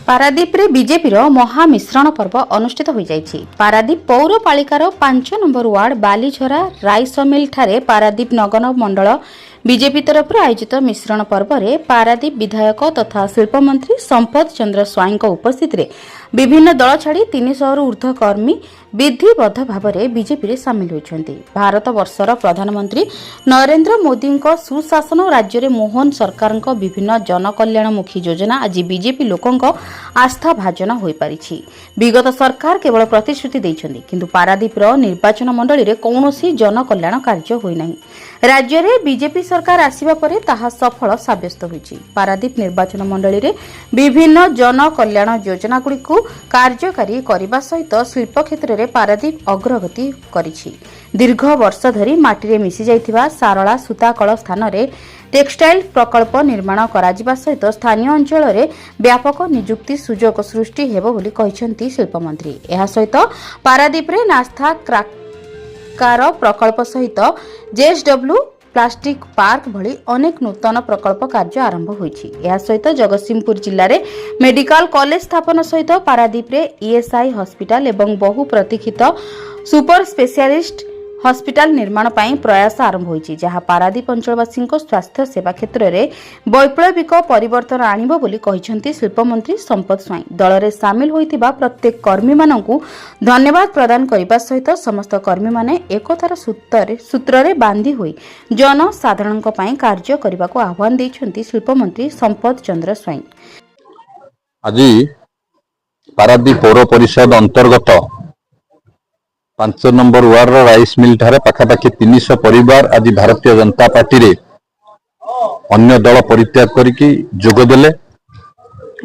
पारादीप रे बीजेपी रो महामिश्रण पर्व अनुष्ठित हो जाइछि। पारादीप पौरपालिकार 5 number ward Balijhara rice mill ठारे पारादीप नगर मंडल बीजेपी तरफ आयोजित मिश्रण पर्व में पारादीप विधायक तथा शिल्प मंत्री संपत चंद्र स्वाई उपस्थित रे विभिन्न दल छाड़ी 300 ऊर्ध्व कर्मी विधिबद्ध भाव में बीजेपी सामिल होती। भारत वर्षर प्रधानमंत्री नरेंद्र मोदी सुशासन राज्य में मोहन सरकार विभिन्न जनकल्याणमुखी योजना आज बीजेपी लोकों आस्था भाजन हो पारी। विगत सरकार केवल प्रतिश्रुति देइछन्ति, किंतु पारादीप निर्वाचन मंडली रे कौनसी जनकल्याण कार्य होइनाही। राज्य में बीजेपी सरकार आसिबा परे ताहा सफल साब्यस्त होइछि। पारादीप निर्वाचन मंडली रे विभिन्न जनकल्याण योजना गुड़िक कार्यकारी करने सहित शिल्प क्षेत्र में पारादीप अग्रगति करिछि। दीर्घ वर्ष धरी माटी रे मिसी जाइथिबा सारला सूताकल स्थान में टेक्सटाइल प्रकल्प निर्माण कराजिबा सहित स्थानीय अंचल में व्यापक नियुक्ति सुजोग सृष्टि हेबो बोली कहिसेंती शिल्प मंत्री। एहा सहित पारादीप रे नास्ता क्राकार प्रकल्प सहित जेएसडब्ल्यू प्लास्टिक पार्क भली अनेक नूतन प्रकल्प कार्य आरंभ होइछि। एहा सहित जगतसिंहपुर जिल्ला रे मेडिकल कॉलेज स्थापन सहित पारादीप रे ईएसआई हॉस्पिटल एवं बहु प्रतीक्षित सुपर स्पेशलिस्ट हॉस्पिटल निर्माण पाई प्रयास आरंभ होइछि, जहां पारादीप अंचलवासी स्वास्थ्य सेवा क्षेत्र में वैप्लविक परिवर्तन आनिबो बोली कहिसेंती शिल्प मंत्री संपत स्वाई। दल रे सामिल होइतिबा प्रत्येक कर्मी माननकु धन्यवाद प्रदान करिबा सहित समस्त कर्मी माने एकतार सूत्र रे बांधी होई जनसाधारणक पाई कार्य करिबाको आह्वान दैछन्ती शिल्प मंत्री संपत चंद्र स्वाई। आज पारादीप पौर परिषद अंतर्गत 5 नंबर वार्ड राइस मिल ठारे पाखापाखि 300 परिवार आज भारतीय जनता पार्टी रे अन्य दल परित्याग करके जोगदेले।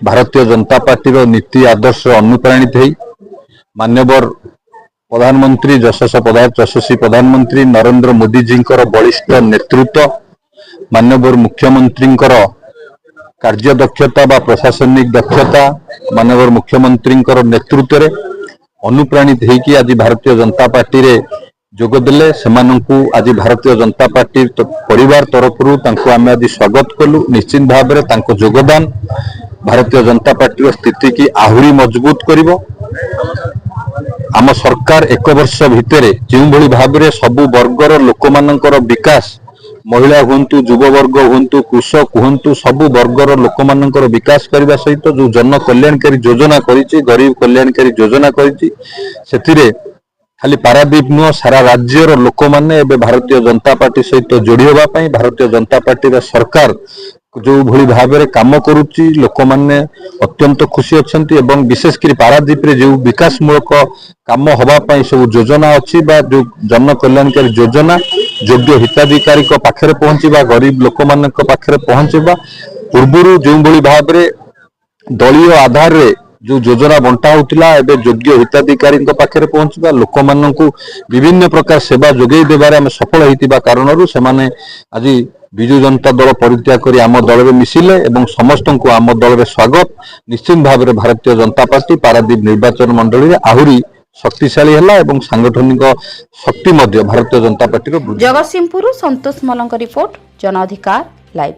भारतीय जनता पार्टी रो नीति आदर्श अनुप्राणित होई माननीय प्रधानमंत्री यशस्वी प्रधानमंत्री नरेंद्र मोदी जी बलिष्ठ नेतृत्व, माननीय मुख्यमंत्री कार्यदक्षता बा प्रशासनिक दक्षता, माननीय मुख्यमंत्री नेतृत्व रे अनुप्राणित होगी आज भारतीय जनता पार्टी रे जोगदेले। सेमानंकु आज भारतीय जनता पार्टी परिवार तरफ आम आज स्वागत कलु। निश्चित भाव में तांको योगदान भारतीय जनता पार्टी स्थिति की आहुरी मजबूत करिवो। आम सरकार 1 वर्ष भितर जो भली भाव में सबु वर्गर लोक मानकर विकास, महिला हुंतु, युववर्ग हुंतु, कृषक हुंतु, सबु वर्गर लोक मानकर विकास करने सहित जो जन कल्याणकारी योजना करिछि, गरीब कल्याणकारी योजना करिछि, सेथिरे खाली पारादीप नुह सारा राज्यर लोक माने एबे भारतीय जनता पार्टी सहित जोड़ी होबा पई भारतीय जनता पार्टी रा सरकार जो भली भाव में काम करुच्ची लोक माने अत्यंत खुशी अछंती। एवं विशेषकर पारादीप रे जो विकासमूलक काम होबा पई सब योजना अच्छी बा जो जन कल्याणकारी योजना योग्य हिताधिकारी पाखरे पहुंचीबा, गरीब लोक मानक पाखरे पहुंचीबा पूर्वरु जो भली भाव में दलीय आधार रे जो योजना बंटा होतिला एबे योग्य हिताधिकारी पाखरे पहुंचीबा, लोक मानकु विभिन्न प्रकार सेवा जोगई देबारे हम सफल होइतिबा कारणरु सेमाने आज विजु जनता दल परित्याग करी आम दल में मिसिले एवं समस्त को आम दल में स्वागत। निश्चित भाव में भारतीय जनता पार्टी पारादीप निर्वाचन मंडली रे आहुरी शक्तिशाली है एवं सांगठनिक शक्ति भारतीय जनता पार्टी। जगतसिंहपुर संतोष मलंक रिपोर्ट, जन अधिकार लाइव।